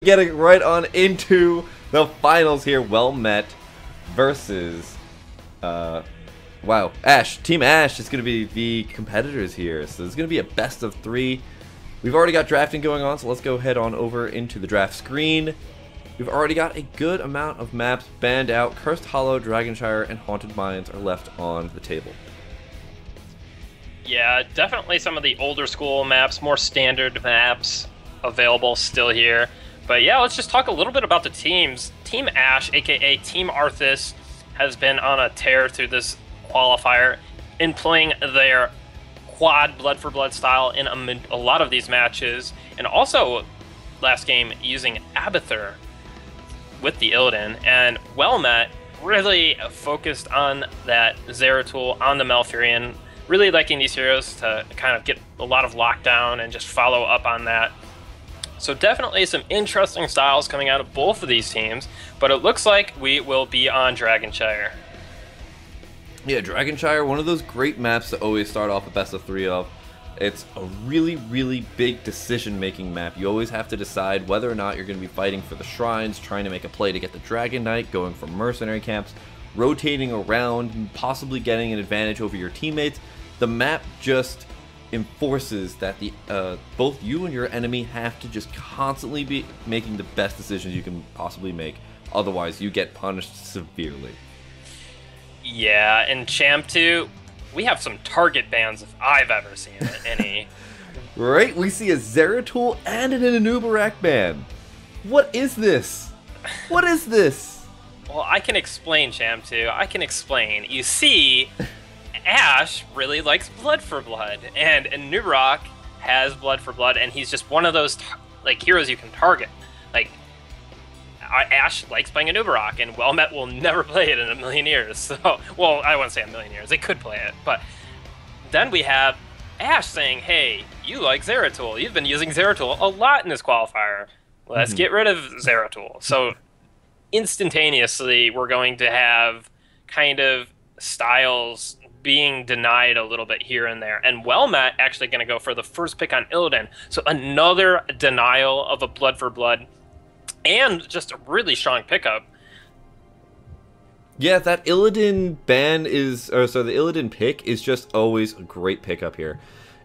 Getting right on into the finals here. Well met versus wow, Ash. Team Ash is going to be the competitors here. So there's going to be a best of 3. We've already got drafting going on, so let's go head on over into the draft screen. We've already got a good amount of maps banned out. Cursed Hollow, Dragonshire, and Haunted Mines are left on the table. Yeah, definitely some of the older school maps, more standard maps available still here. But yeah, let's just talk a little bit about the teams. Team Ash, aka Team Arthas, has been on a tear through this qualifier, employing their quad blood for blood style in a lot of these matches, and also last game using Abathur with the Illidan. And Well Met really focused on that Zeratul, on the Malfurion, really liking these heroes to kind of get a lot of lockdown and just follow up on that. So definitely some interesting styles coming out of both of these teams, but it looks like we will be on Dragonshire. Yeah, Dragonshire, one of those great maps to always start off a best of 3 of. It's a really big decision-making map. You always have to decide whether or not you're going to be fighting for the shrines, trying to make a play to get the Dragon Knight, going for mercenary camps, rotating around, and possibly getting an advantage over your teammates. The map just enforces that the both you and your enemy have to just constantly be making the best decisions you can possibly make. Otherwise, you get punished severely. Yeah, in Champ 2, we have some target bans if I've ever seen any. Right? We see a Zeratul and an Anubarak ban. What is this? What is this? Well, I can explain, Champ 2. I can explain. You see, Ash really likes blood for blood, and Anubarak has blood for blood, and he's just one of those like heroes you can target. Like Ash likes playing Anubarak, and Well Met will never play it in a million years. So, well, I wouldn't say a million years. They could play it, but then we have Ash saying, "Hey, you like Zeratul? You've been using Zeratul a lot in this qualifier. Let's get rid of Zeratul." So, instantaneously, we're going to have kind of styles being denied a little bit here and there. And Well Met actually going to go for the first pick on Illidan. So another denial of a blood for blood and just a really strong pickup. Yeah, that Illidan ban is, or so the Illidan pick is just always a great pickup here.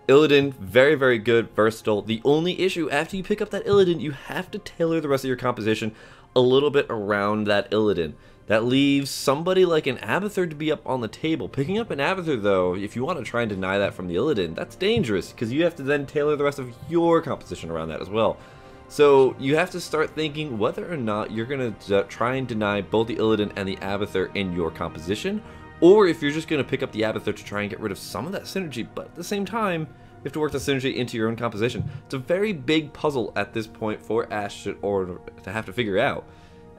Illidan, very good, versatile. The only issue after you pick up that Illidan, you have to tailor the rest of your composition a little bit around that Illidan. That leaves somebody like an Abathur to be up on the table. Picking up an Abathur, though, if you want to try and deny that from the Illidan, that's dangerous, because you have to then tailor the rest of your composition around that as well. So you have to start thinking whether or not you're going to try and deny both the Illidan and the Abathur in your composition, or if you're just going to pick up the Abathur to try and get rid of some of that synergy, but at the same time, you have to work the synergy into your own composition. It's a very big puzzle at this point for Ash to have to figure out.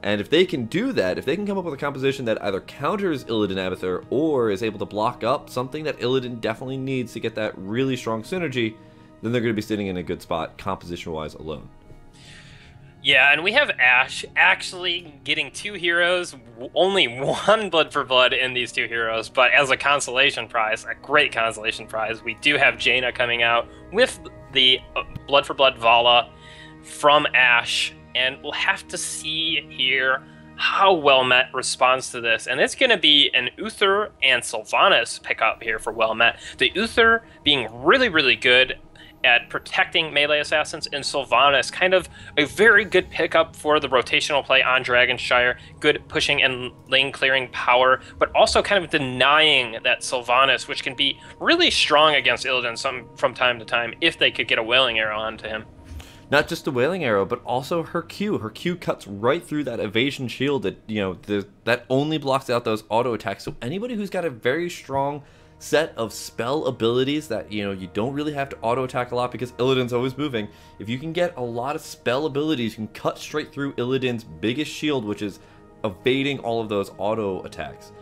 And if they can do that, if they can come up with a composition that either counters Illidan Abathur or is able to block up something that Illidan definitely needs to get that really strong synergy, then they're going to be sitting in a good spot composition-wise alone. Yeah, and we have Ash actually getting 2 heroes, only 1 blood for blood in these 2 heroes, but as a consolation prize, a great consolation prize, we do have Jaina coming out with the blood for blood Vala from Ash. And we'll have to see here how Well Met responds to this. And it's going to be an Uther and Sylvanas pickup here for Well Met. The Uther being really good at protecting melee assassins, and Sylvanas kind of a very good pickup for the rotational play on Dragonshire. Good pushing and lane clearing power, but also kind of denying that Sylvanas, which can be really strong against Illidan from time to time if they could get a Wailing Arrow onto him. Not just the Wailing Arrow, but also her Q. Her Q cuts right through that evasion shield that, you know, that only blocks out those auto attacks. So anybody who's got a very strong set of spell abilities that, you know, you don't really have to auto attack a lot because Illidan's always moving. If you can get a lot of spell abilities, you can cut straight through Illidan's biggest shield, which is evading all of those auto attacks.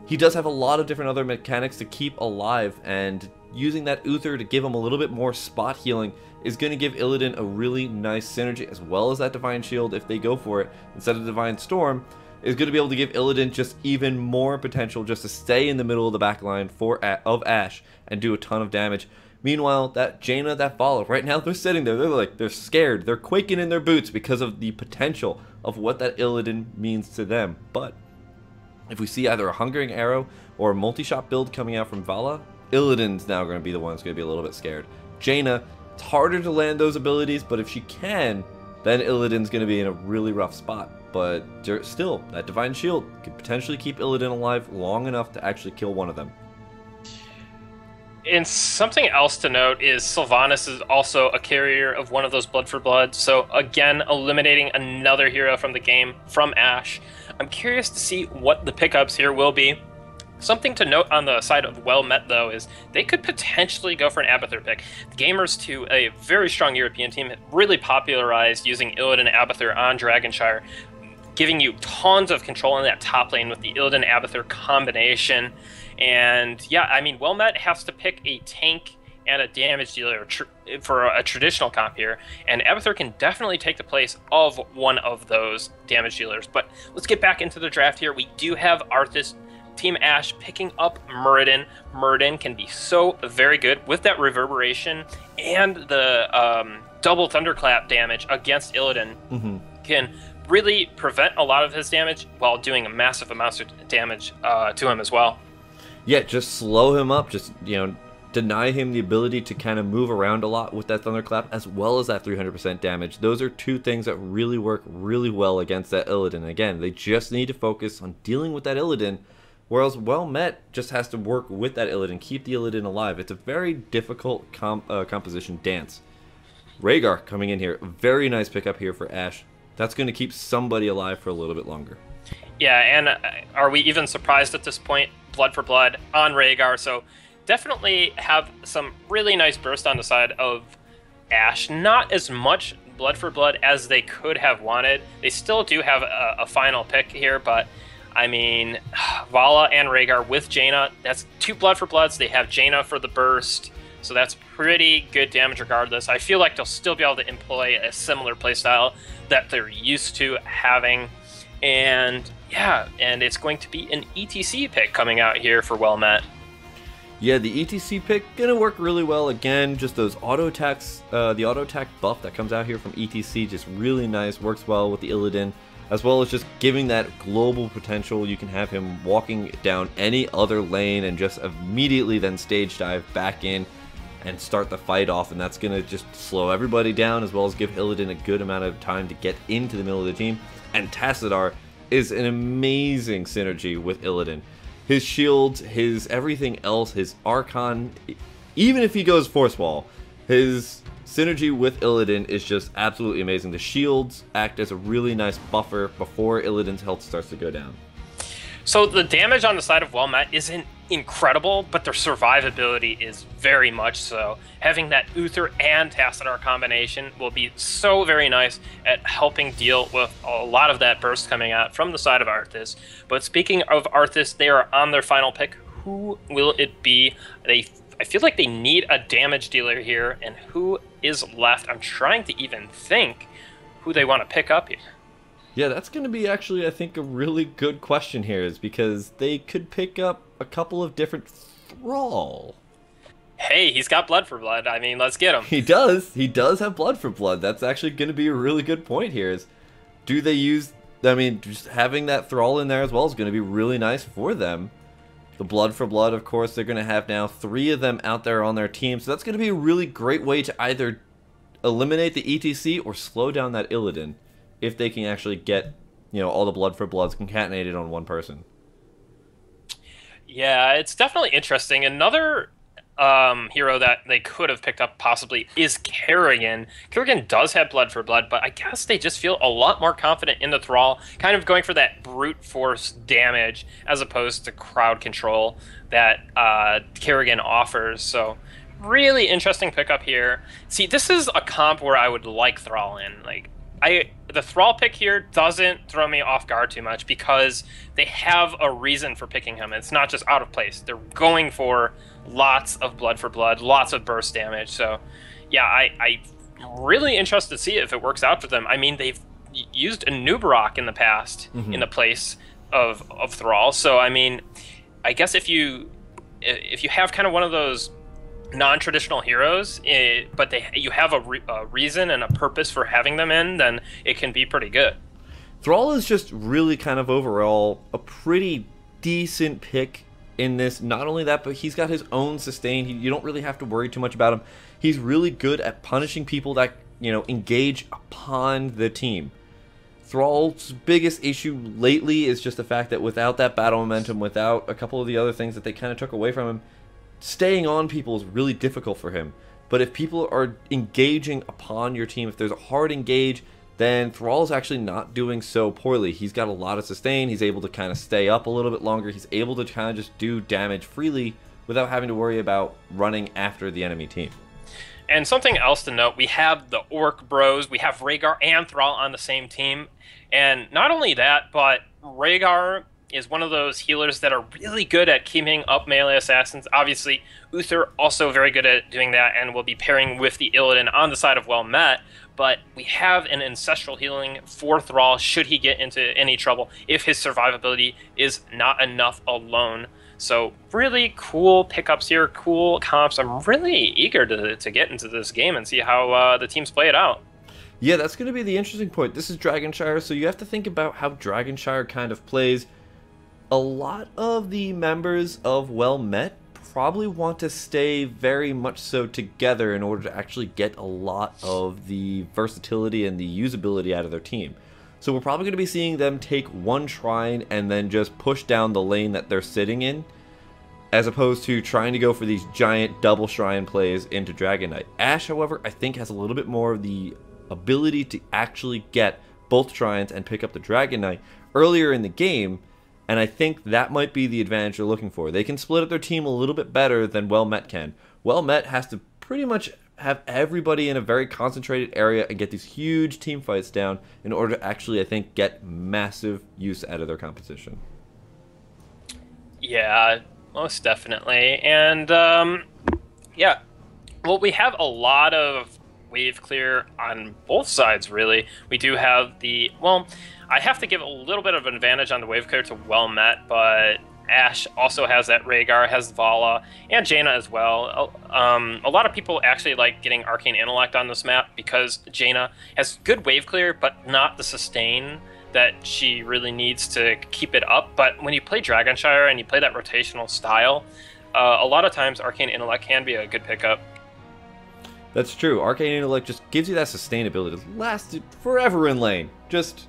He does have a lot of different other mechanics to keep alive, and using that Uther to give him a little bit more spot healing is going to give Illidan a really nice synergy, as well as that Divine Shield if they go for it instead of Divine Storm, is going to be able to give Illidan just even more potential just to stay in the middle of the back line of Ash and do a ton of damage. Meanwhile, that Jaina, that Vala, right now they're sitting there. They're scared. They're quaking in their boots because of the potential of what that Illidan means to them. But if we see either a Hungering Arrow or a multi-shot build coming out from Vala, Illidan's now going to be the one that's going to be a little bit scared. Jaina, it's harder to land those abilities, but if she can, then Illidan's going to be in a really rough spot. But still, that Divine Shield could potentially keep Illidan alive long enough to actually kill one of them. And something else to note is Sylvanas is also a carrier of one of those Blood for Blood. So again, eliminating another hero from the game, from Ashe. I'm curious to see what the pickups here will be. Something to note on the side of Well Met, though, is they could potentially go for an Abathur pick. The Gamers, to a very strong European team, really popularized using Illidan Abathur on Dragonshire, giving you tons of control in that top lane with the Illidan Abathur combination. And yeah, I mean, Well Met has to pick a tank and a damage dealer for a traditional comp here, and Abathur can definitely take the place of one of those damage dealers. But let's get back into the draft here. We do have Arthas, Team Ashe, picking up Muradin. Muradin can be so very good with that reverberation and the double thunderclap damage against Illidan. Can really prevent a lot of his damage while doing a massive amounts of damage to him as well. Yeah, just slow him up, just, deny him the ability to kind of move around a lot with that Thunderclap, as well as that 300% damage. Those are two things that really work really well against that Illidan. Again, they just need to focus on dealing with that Illidan, whereas Well Met just has to work with that Illidan, keep the Illidan alive. It's a very difficult composition dance. Rhaegar coming in here, very nice pickup here for Ashe. That's going to keep somebody alive for a little bit longer. Yeah, and are we even surprised at this point? Blood for Blood on Rhaegar, so definitely have some really nice burst on the side of Ashe. Not as much Blood for Blood as they could have wanted. They still do have a final pick here, but I mean, Vala and Rhaegar with Jaina, that's two Blood for Bloods. They have Jaina for the burst, so that's pretty good damage regardless. I feel like they'll still be able to employ a similar playstyle that they're used to having. And yeah, and it's going to be an ETC pick coming out here for Well Met. Yeah, the ETC pick gonna work really well. Again, just those auto attacks, the auto attack buff that comes out here from ETC, just really nice, works well with the Illidan, as well as just giving that global potential. You can have him walking down any other lane and just immediately then stage dive back in and start the fight off, and that's gonna just slow everybody down, as well as give Illidan a good amount of time to get into the middle of the team. And Tassadar is an amazing synergy with Illidan. His shields, his everything else, his Archon, even if he goes Force Wall, his synergy with Illidan is just absolutely amazing. The shields act as a really nice buffer before Illidan's health starts to go down. So the damage on the side of Well Met isn't incredible, but their survivability is very much so. Having that Uther and Tassadar combination will be so very nice at helping deal with a lot of that burst coming out from the side of Arthas. But speaking of Arthas, they are on their final pick. Who will it be? I feel like they need a damage dealer here, and who is left? I'm trying to even think who they want to pick up here. Yeah, that's going to be actually, I think, a really good question here, is because they could pick up a couple of different Thrall. Hey, he's got Blood for Blood. I mean, let's get him. He does. He does have Blood for Blood. That's actually going to be a really good point here. Is do they use? I mean, just having that Thrall in there as well is going to be really nice for them. The Blood for Blood, of course, they're going to have now 3 of them out there on their team, so that's going to be a really great way to either eliminate the ETC or slow down that Illidan, if they can actually get, all the Blood for Bloods concatenated on one person. Yeah, it's definitely interesting. Another hero that they could have picked up possibly is Kerrigan. Kerrigan does have Blood for Blood, but I guess they just feel a lot more confident in the Thrall, kind of going for that brute force damage as opposed to crowd control that Kerrigan offers. So really interesting pickup here. See, this is a comp where I would like Thrall in. The Thrall pick here doesn't throw me off guard too much because they have a reason for picking him. It's not just out of place. They're going for lots of Blood for Blood, lots of burst damage. So, yeah, I'm really interested to see if it works out for them. I mean, they've used a Nubarok in the past in the place of Thrall. So, I mean, I guess if you have kind of one of those non-traditional heroes, but you have a reason and a purpose for having them in, then it can be pretty good. Thrall is just really kind of overall a pretty decent pick in this. Not only that, but he's got his own sustain. You don't really have to worry too much about him. He's really good at punishing people that, you know, engage upon the team. Thrall's biggest issue lately is just the fact that without that battle momentum, without a couple of the other things that they kind of took away from him, staying on people is really difficult for him. But if people are engaging upon your team, if there's a hard engage, then Thrall's actually not doing so poorly. He's got a lot of sustain. He's able to kind of stay up a little bit longer. He's able to kind of just do damage freely without having to worry about running after the enemy team. And something else to note, we have the Orc Bros, we have Rhaegar and Thrall on the same team. And not only that, but Rhaegar is one of those healers that are really good at keeping up melee assassins. Obviously, Uther also very good at doing that and will be pairing with the Illidan on the side of Well Met. But we have an ancestral healing for Thrall should he get into any trouble if his survivability is not enough alone. So really cool pickups here, cool comps. I'm really eager to get into this game and see how the teams play it out. Yeah, that's going to be the interesting point. This is Dragonshire, so you have to think about how Dragonshire kind of plays. A lot of the members of Well Met probably want to stay very much so together in order to actually get a lot of the versatility and the usability out of their team. So we're probably going to be seeing them take one shrine and then just push down the lane that they're sitting in, as opposed to trying to go for these giant double shrine plays into Dragon Knight. Ashe, however, I think has a little bit more of the ability to actually get both shrines and pick up the Dragon Knight earlier in the game, and I think that might be the advantage they're looking for. They can split up their team a little bit better than Well Met can. Well Met has to pretty much have everybody in a very concentrated area and get these huge team fights down in order to actually, I think, get massive use out of their composition. Yeah, most definitely. And yeah, well, we have a lot of wave clear on both sides, really. We do have the, well, I have to give a little bit of an advantage on the wave clear to Well Met, but Ashe also has that. Rhaegar has Vala and Jaina as well. A lot of people actually like getting Arcane Intellect on this map because Jaina has good wave clear, but not the sustain that she really needs to keep it up. But when you play Dragonshire and you play that rotational style, a lot of times Arcane Intellect can be a good pickup. That's true. Arcane Intellect just gives you that sustainability. It lasts forever in lane. Just,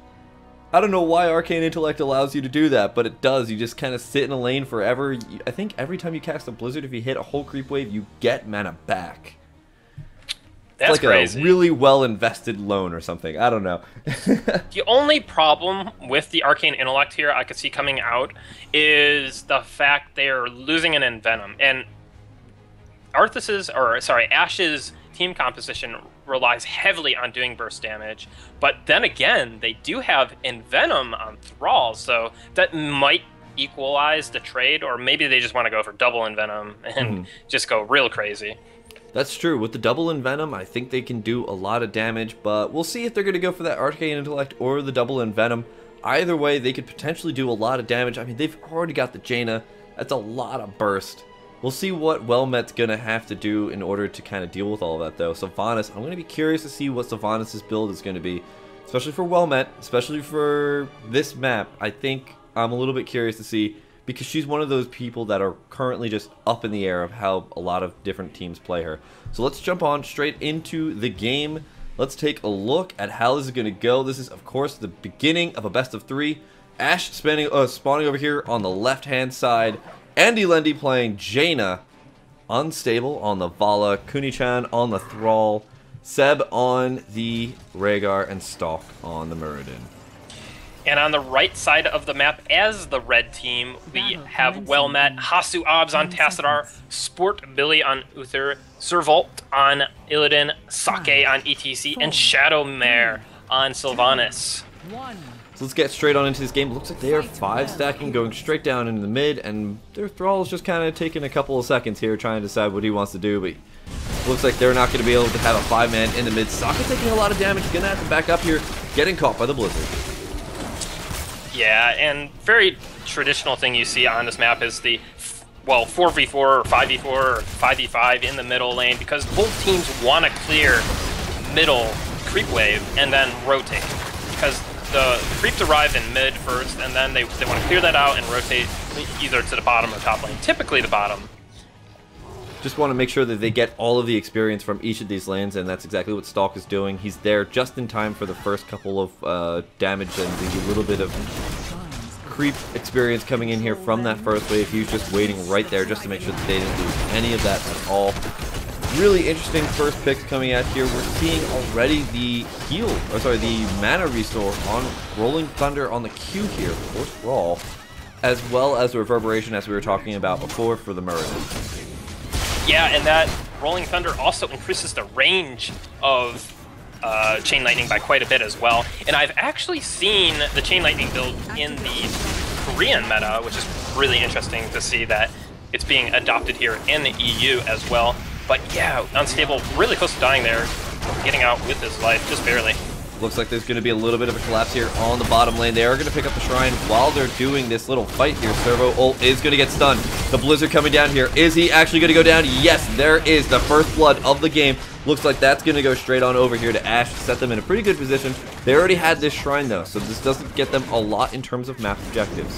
I don't know why Arcane Intellect allows you to do that, but it does. You just kind of sit in a lane forever. I think every time you cast a Blizzard, if you hit a whole creep wave, you get mana back. That's it's like crazy. A really well-invested loan or something. I don't know. The only problem with the Arcane Intellect here I could see coming out is the fact they're losing an Envenom. And Ashe's team composition relies heavily on doing burst damage, but then again, they do have Envenom on Thrall, so that might equalize the trade, or maybe they just want to go for double Envenom and just go real crazy. That's true. With the double Envenom, I think they can do a lot of damage, but we'll see if they're going to go for that Arcane Intellect or the double Envenom. Either way, they could potentially do a lot of damage. I mean, they've already got the Jaina. That's a lot of burst. We'll see what Well Met's going to have to do in order to kind of deal with all of that, though. Sylvanas, I'm going to be curious to see what Sylvanas' build is going to be, especially for Well Met, especially for this map. I think I'm a little bit curious to see, because she's one of those people that are currently just up in the air of how a lot of different teams play her. So let's jump on straight into the game. Let's take a look at how this is going to go. This is, of course, the beginning of a best of 3. Ashe spawning over here on the left-hand side. Andy Lendy playing Jaina, unstable on the Vala, Kuni-chan on the Thrall, Seb on the Rhaegar, and Stalk on the Muradin. And on the right side of the map, as the red team, we have Well Met, Hasu Obs on Tassadar, Sport Billy on Uther, Servault on Illidan, Sake on ETC, and Shadowmare on Sylvanas. So let's get straight on into this game. It looks like they are 5 stacking, going straight down into the mid, and their Thrall is just kind of taking a couple of seconds here trying to decide what he wants to do, but looks like they're not going to be able to have a 5-man in the mid. Sokka taking a lot of damage, going to have to back up here, getting caught by the Blizzard. Yeah, and very traditional thing you see on this map is the well, 4v4 or 5v4 or 5v5 in the middle lane, because both teams want to clear middle creep wave and then rotate. Because the creeps arrive in mid first, and then they want to clear that out and rotate either to the bottom or top lane. Typically the bottom. Just want to make sure that they get all of the experience from each of these lanes, and that's exactly what Stalk is doing. He's there just in time for the first couple of damage and the little bit of creep experience coming in here from that first wave. He was just waiting right there just to make sure that they didn't lose any of that at all. Really interesting first picks coming out here. We're seeing already the the mana restore on Rolling Thunder on the Q here for Thrall, as well as the Reverberation as we were talking about before for the Muradin. Yeah, and that Rolling Thunder also increases the range of Chain Lightning by quite a bit as well. And I've actually seen the Chain Lightning build in the Korean meta, which is really interesting to see that it's being adopted here in the EU as well. But yeah, Unstable really close to dying there, getting out with his life, just barely. Looks like there's going to be a little bit of a collapse here on the bottom lane. They are going to pick up the Shrine while they're doing this little fight here. Servo ult is going to get stunned. The Blizzard coming down here. Is he actually going to go down? Yes, there is the first blood of the game. Looks like that's going to go straight on over here to Ashe, set them in a pretty good position. They already had this Shrine though, so this doesn't get them a lot in terms of map objectives.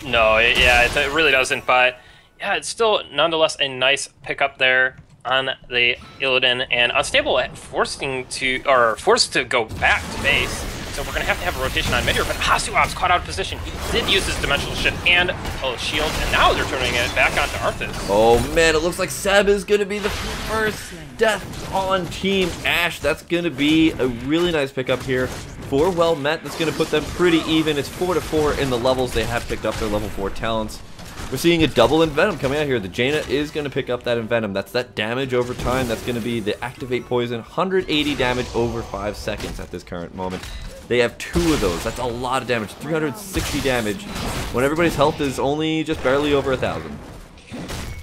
No, yeah, it really doesn't, but yeah, it's still nonetheless a nice pickup there on the Illidan, and Unstable forced to go back to base. So we're going to have a rotation on mid here, but Hasuop's caught out of position. He did use his Dimensional Shift and a shield, and now they're turning it back onto Arthas. Oh man, it looks like Seb is going to be the first death on Team Ashe. That's going to be a really nice pickup here for Well Met. That's going to put them pretty even. It's 4-4 in the levels. They have picked up their level 4 talents. We're seeing a double Envenom coming out here. The Jaina is going to pick up that Envenom. That's that damage over time. That's going to be the Activate Poison. 180 damage over 5 seconds at this current moment. They have 2 of those. That's a lot of damage. 360 damage when everybody's health is only just barely over 1,000.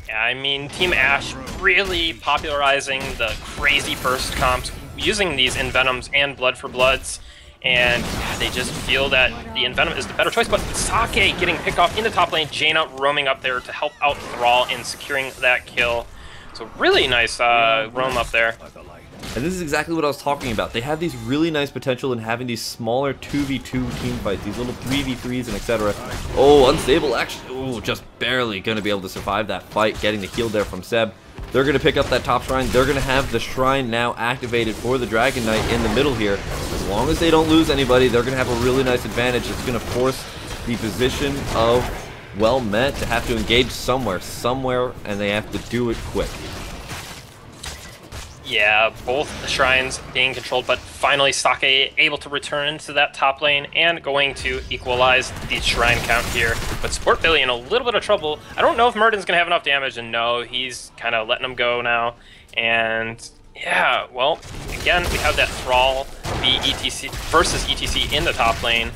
Yeah, I mean, Team Ashe really popularizing the crazy burst comps, using these Envenoms and Blood for Bloods. And yeah, they just feel that the Envenom is the better choice, but Sake getting picked off in the top lane, Jaina roaming up there to help out Thrall in securing that kill. So really nice roam up there. And this is exactly what I was talking about. They have these really nice potential in having these smaller 2v2 team fights, these little 3v3s and etc. Oh, Unstable actually, just barely going to be able to survive that fight, getting the heal there from Seb. They're going to pick up that top Shrine. They're going to have the Shrine now activated for the Dragon Knight in the middle here. As long as they don't lose anybody, they're going to have a really nice advantage. It's going to force the position of Well Met to have to engage somewhere, and they have to do it quick. Yeah, both the Shrines being controlled, but finally Sake able to return to that top lane and going to equalize the Shrine count here. But Sport Billy in a little bit of trouble. I don't know if Muradin's going to have enough damage, and no, he's kind of letting him go now. And yeah, well, again, we have that Thrall ETC versus ETC in the top lane.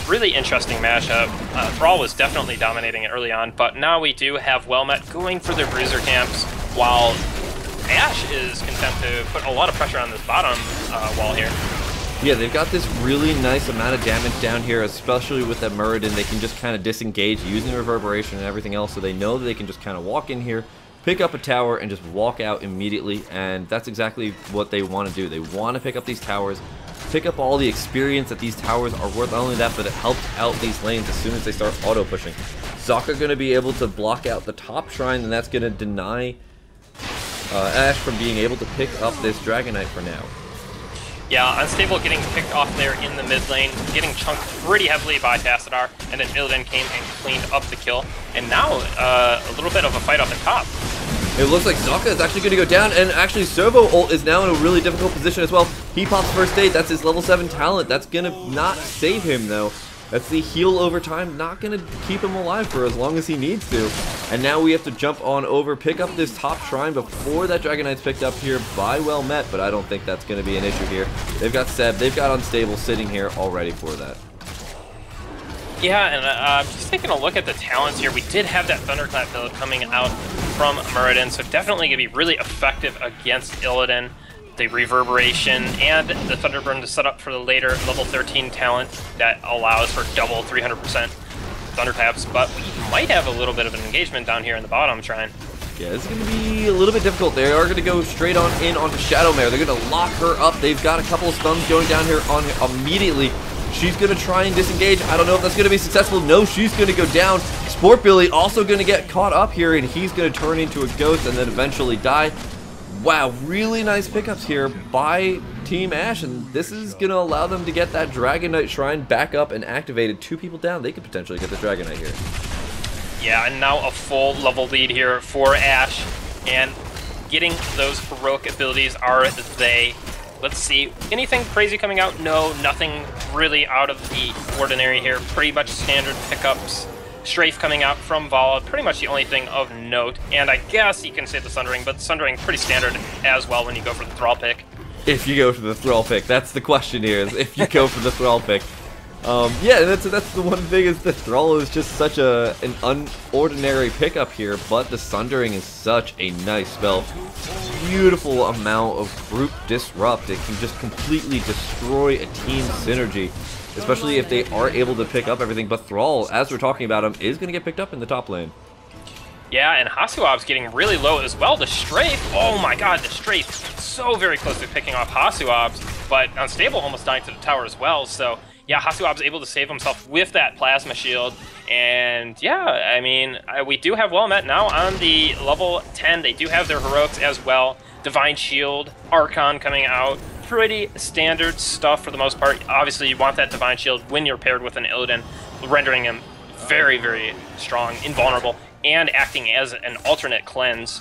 Really interesting matchup. Thrall was definitely dominating it early on, but now we do have Well Met going for their bruiser camps, while Ashe is content to put a lot of pressure on this bottom wall here. Yeah, they've got this really nice amount of damage down here, especially with that Muradin. They can just kind of disengage using Reverberation and everything else, so they know that they can just kind of walk in here, pick up a tower, and just walk out immediately, and that's exactly what they want to do. They want to pick up these towers, pick up all the experience that these towers are worth. Not only that, but it helps out these lanes as soon as they start auto-pushing. Zaka going to be able to block out the top Shrine, and that's going to deny Ashe from being able to pick up this Dragon Knight for now. Yeah, Unstable getting picked off there in the mid lane, getting chunked pretty heavily by Tassadar, and then Illidan came and cleaned up the kill. And now, a little bit of a fight off the top. It looks like Zaka is actually going to go down, and actually Servo ult is now in a really difficult position as well. He pops first aid, that's his level 7 talent. That's going to not save him though. That's the heal over time, not going to keep him alive for as long as he needs to. And now we have to jump on over, pick up this top Shrine before that Dragon Knight's picked up here by Well Met, but I don't think that's going to be an issue here. They've got Seb, they've got Unstable sitting here all ready for that. Yeah, and just taking a look at the talents here, we did have that Thunderclap build coming out from Muradin, so definitely going to be really effective against Illidan. The Reverberation and the Thunderburn to set up for the later level 13 talent that allows for double 300% Thunder Taps, but we might have a little bit of an engagement down here in the bottom shrine. Yeah, this is going to be a little bit difficult. They are going to go straight on in onto Shadow Mare. They're going to lock her up. They've got a couple of stuns going down here on her immediately. She's going to try and disengage. I don't know if that's going to be successful. No, she's going to go down. Sport Billy also going to get caught up here, and he's going to turn into a ghost and then eventually die. Wow, really nice pickups here by Team Ash, and this is going to allow them to get that Dragon Knight Shrine back up and activated. 2 people down. They could potentially get the Dragon Knight here. Yeah, and now a full level lead here for Ash, and getting those heroic abilities are they. Let's see, anything crazy coming out? No, nothing really out of the ordinary here. Pretty much standard pickups. Strafe coming out from Vala, pretty much the only thing of note. And I guess you can say the Sundering, but Sundering pretty standard as well when you go for the Thrall pick. If you go for the Thrall pick, that's the question here, is if you go for the Thrall pick. Yeah, that's the one thing, is the Thrall is just such an unordinary pickup here, but the Sundering is such a nice spell. Beautiful amount of group disrupt. It can just completely destroy a team synergy, especially if they are able to pick up everything. But Thrall, as we're talking about him, is going to get picked up in the top lane. Yeah, and Hasuab's getting really low as well. The Strafe, oh my god, the Strafe, so very close to picking off Hasuab's, but Unstable almost dying to the tower as well, so yeah, Hasuab's able to save himself with that Plasma Shield, and yeah, I mean, we do have Well Met now on the level 10. They do have their Heroics as well. Divine Shield, Archon coming out. Pretty standard stuff for the most part. Obviously, you want that Divine Shield when you're paired with an Illidan, rendering him very, very strong, invulnerable, and acting as an alternate cleanse.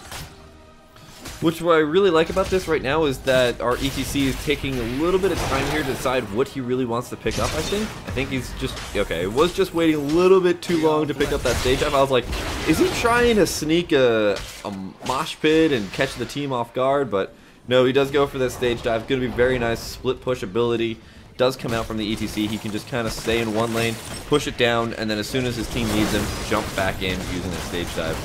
Which what I really like about this right now is that our ETC is taking a little bit of time here to decide what he really wants to pick up, I think he's just, okay, was just waiting a little bit too long to pick up that stage dive. I was like, is he trying to sneak a mosh pit and catch the team off guard? But no, he does go for that stage dive. Going to be very nice. Split push ability does come out from the ETC. He can just kind of stay in one lane, push it down, and then as soon as his team needs him, jump back in using a stage dive.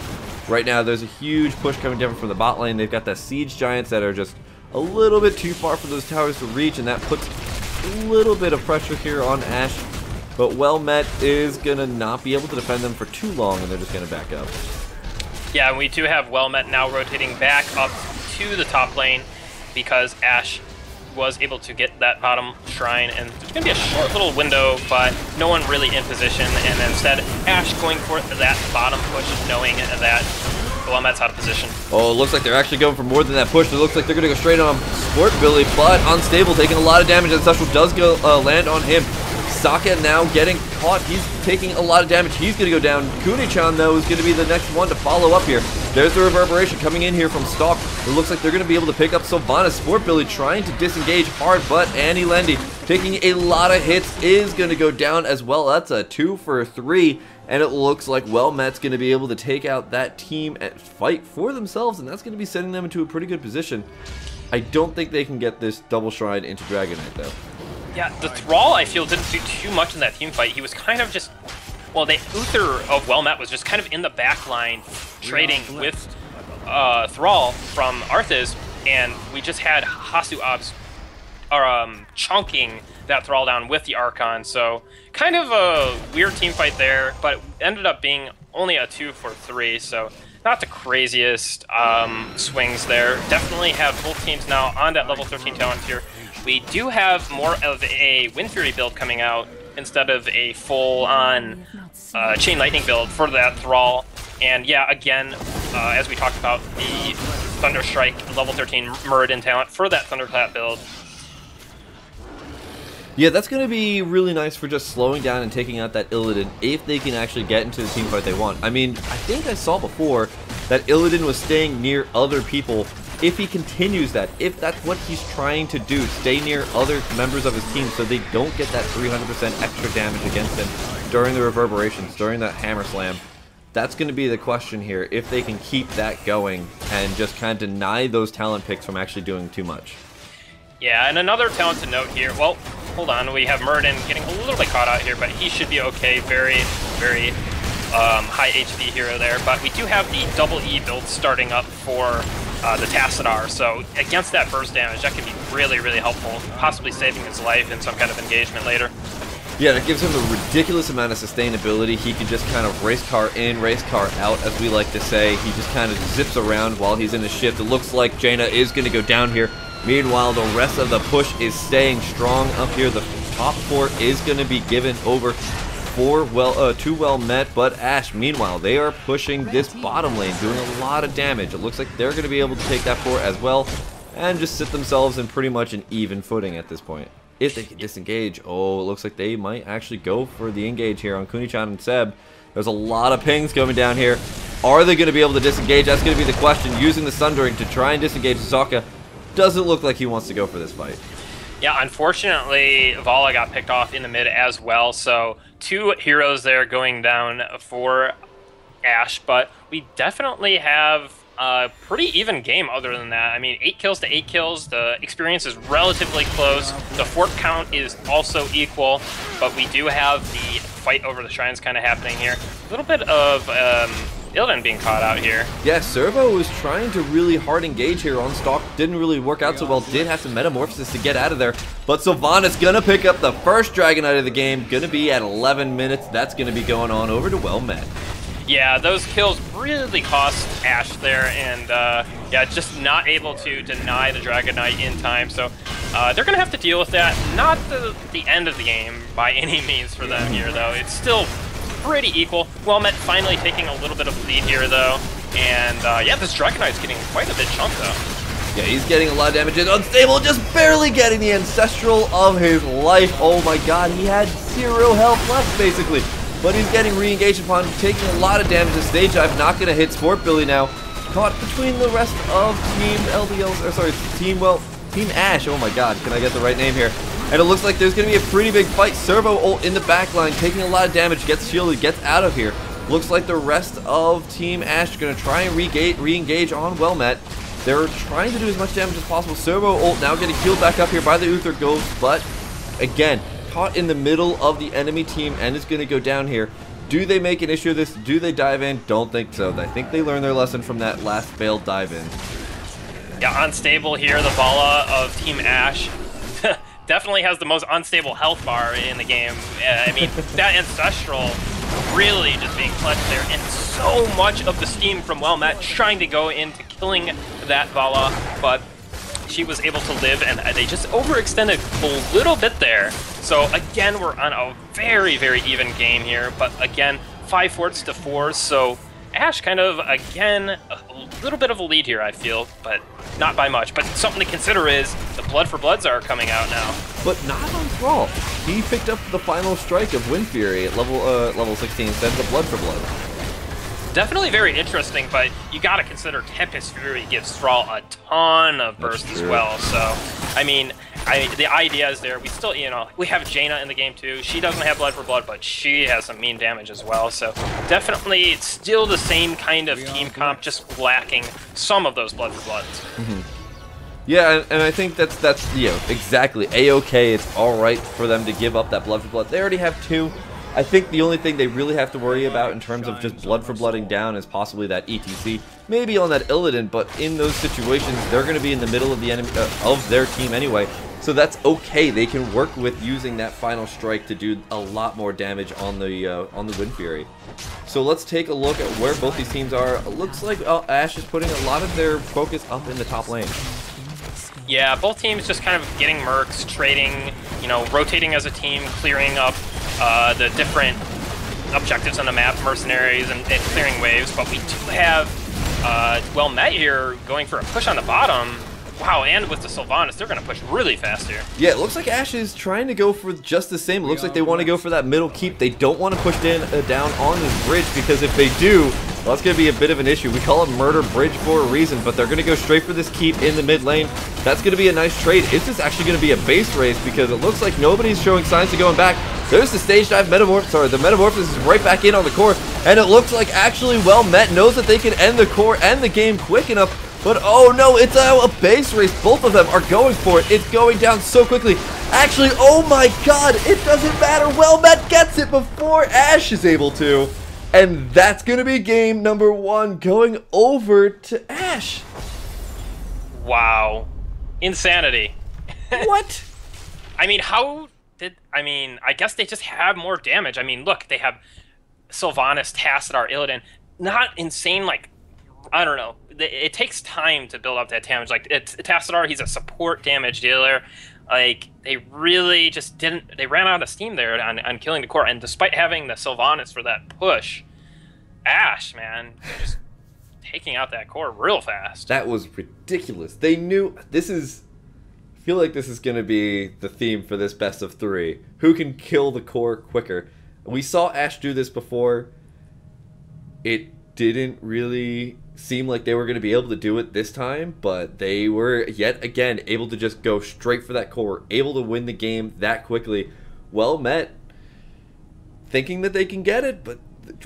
Right now, there's a huge push coming down from the bot lane. They've got the Siege Giants that are just a little bit too far for those towers to reach, and that puts a little bit of pressure here on Ash. But Well Met is going to not be able to defend them for too long, and they're just going to back up. Yeah, and we do have Well Met now rotating back up to the top lane because Ash was able to get that bottom shrine, and there's going to be a short little window, but no one really in position, and instead Ash going for that bottom push, knowing that Well Met's out of position. Oh, it looks like they're actually going for more than that push. It looks like they're going to go straight on Sport Billy, but Unstable taking a lot of damage, and Seshal does go land on him. Sokka now getting caught. He's taking a lot of damage. He's going to go down. Kune-chan, though, is going to be the next one to follow up here. There's the reverberation coming in here from Stalk. It looks like they're going to be able to pick up Sylvanas. Sport Billy trying to disengage hard, but Annie Lendy taking a lot of hits is going to go down as well. That's a 2 for 3, and it looks like Well Met's going to be able to take out that team and fight for themselves, and that's going to be sending them into a pretty good position. I don't think they can get this double shrine into Dragon Knight, though. Yeah, the Thrall, I feel, didn't do too much in that team fight. He was kind of just, well, the Uther of Well Met was just kind of in the back line trading with Thrall from Arthas, and we just had Hasuab's chunking that Thrall down with the Archon, so kind of a weird team fight there, but ended up being only a 2 for 3, so not the craziest swings there. Definitely have both teams now on that level 13 talent tier. We do have more of a Wind Fury build coming out instead of a full-on Chain Lightning build for that Thrall. And yeah, again, as we talked about, the Thunder Strike level 13 Muradin talent for that Thunderclap build. Yeah, that's going to be really nice for just slowing down and taking out that Illidan if they can actually get into the team fight they want. I mean, I think I saw before that Illidan was staying near other people. If he continues that, if that's what he's trying to do, stay near other members of his team so they don't get that 300% extra damage against him during the reverberations, during that hammer slam, that's going to be the question here, if they can keep that going and just kind of deny those talent picks from actually doing too much. Yeah, and another talent to note here, well, hold on, we have Muradin getting a little bit caught out here, but he should be okay, very, very high HP hero there, but we do have the double E build starting up for the Tassadar, so against that burst damage, that can be really, really helpful, possibly saving his life in some kind of engagement later. Yeah, that gives him a ridiculous amount of sustainability. He can just kind of race car in, race car out, as we like to say. He just kind of zips around while he's in a shift. It looks like Jaina is going to go down here. Meanwhile, the rest of the push is staying strong up here. The top 4 is going to be given over for to well met, but Ashe, meanwhile, they are pushing this bottom lane, doing a lot of damage. It looks like they're going to be able to take that 4 as well, and just sit themselves in pretty much an even footing at this point. If they can disengage, oh, it looks like they might actually go for the engage here on Kuni-chan and Seb. There's a lot of pings coming down here. Are they going to be able to disengage? That's going to be the question. Using the Sundering to try and disengage Sokka. Doesn't look like he wants to go for this fight. Yeah, unfortunately, Vala got picked off in the mid as well, so 2 heroes there going down for Ashe, but we definitely have a pretty even game other than that. I mean, 8 kills to 8 kills, the experience is relatively close, the fort count is also equal, but we do have the fight over the shrines kind of happening here. A little bit of Illidan being caught out here. Yeah, Servo was trying to really hard engage here on Stalk. Didn't really work out so well. Did have some metamorphosis to get out of there. But Sylvanas gonna pick up the first Dragonite of the game. Gonna be at 11 minutes. That's gonna be going on over to Well Met. Yeah, those kills really cost Ashe there, and yeah, just not able to deny the Dragonite in time. So they're gonna have to deal with that. Not the end of the game by any means for them here, though. It's still pretty equal. Well Met finally taking a little bit of lead here, though. And yeah, this Dragonite's getting quite a bit chunked, though. Yeah, he's getting a lot of damage. It's unstable, just barely getting the Ancestral of his life. Oh my god, he had 0 health left, basically. But he's getting re-engaged upon, taking a lot of damage. The stage dive not going to hit Sport Billy now. Caught between the rest of Team LDLs, or sorry, Team Ashe. Oh my god, can I get the right name here? And it looks like there's going to be a pretty big fight. Servo ult in the backline, taking a lot of damage, gets shielded, gets out of here. Looks like the rest of Team Ashe are going to try and re-engage on Well Met. They're trying to do as much damage as possible. Servo ult now getting healed back up here by the Uther Ghost, but again, caught in the middle of the enemy team and is going to go down here. Do they make an issue of this? Do they dive in? Don't think so. I think they learned their lesson from that last failed dive in. Yeah, unstable here. The Vala of Team Ashe definitely has the most unstable health bar in the game. I mean, that Ancestral really just being clutched there, and so much of the steam from Well Met trying to go into killing that Vala, but she was able to live, and they just overextended a little bit there. So again, we're on a very, very even game here, but again, 5 forts to 4, so Ashe kind of, again, a little bit of a lead here, I feel, but not by much. But something to consider is the Blood for Bloods are coming out now. But not on Thrall. He picked up the final strike of Wind Fury at level 16 instead of the Blood for Blood. Definitely very interesting, but you gotta consider Tempest Fury gives Thrall a ton of burst as well. So, I mean, the idea is there. We still, you know, we have Jaina in the game too. She doesn't have Blood for Blood, but she has some mean damage as well. So, definitely, it's still the same kind of team comp, just lacking some of those Blood for Bloods. Yeah, and I think that's you know, exactly A-okay. It's all right for them to give up that Blood for Blood. They already have 2. I think the only thing they really have to worry about in terms of just Blood for Blooding down is possibly that ETC. Maybe on that Illidan, but in those situations, they're going to be in the middle of the enemy of their team anyway. So that's okay. They can work with using that final strike to do a lot more damage on the Wind Fury. So let's take a look at where both these teams are. It looks like Ashe is putting a lot of their focus up in the top lane. Yeah, both teams just kind of getting mercs, trading, you know, rotating as a team, clearing up the different objectives on the map, mercenaries, and clearing waves. But we do have Well Met here going for a push on the bottom. Wow, and with the Sylvanas, they're going to push really fast here. Yeah, it looks like Ashe is trying to go for just the same. It looks like they want to go for that middle keep. They don't want to push down on this bridge, because if they do, well, that's going to be a bit of an issue. We call it Murder Bridge for a reason, but they're going to go straight for this keep in the mid lane. That's going to be a nice trade. Is this actually going to be a base race? Because it looks like nobody's showing signs of going back. There's the stage dive the metamorphosis is right back in on the core, and it looks like actually Well Met knows that they can end the core and the game quick enough. But oh no, it's a base race. Both of them are going for it. It's going down so quickly. Actually, oh my god, it doesn't matter. Well Met gets it before Ashe is able to. And that's going to be game number 1 going over to Ashe. Wow. Insanity. What? I mean, how did I mean, I guess they just have more damage. I mean, look, they have Sylvanas, Tassadar, Illidan. Not insane, like, I don't know. It takes time to build up that damage. Like, Tassadar, he's a support damage dealer. Like, they really just didn't... They ran out of steam there on killing the core. And despite having the Sylvanas for that push, Ashe, man, just taking out that core real fast. That was ridiculous. They knew... This is... I feel like this is going to be the theme for this best of 3. Who can kill the core quicker? We saw Ashe do this before. It didn't really seem like they were going to be able to do it this time, but they were yet again able to just go straight for that core, able to win the game that quickly. Well met. Thinking that they can get it, but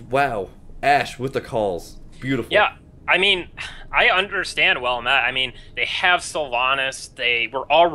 wow. Ashe with the calls. Beautiful. Yeah. I mean, I understand well met. I mean, they have Sylvanas. They were all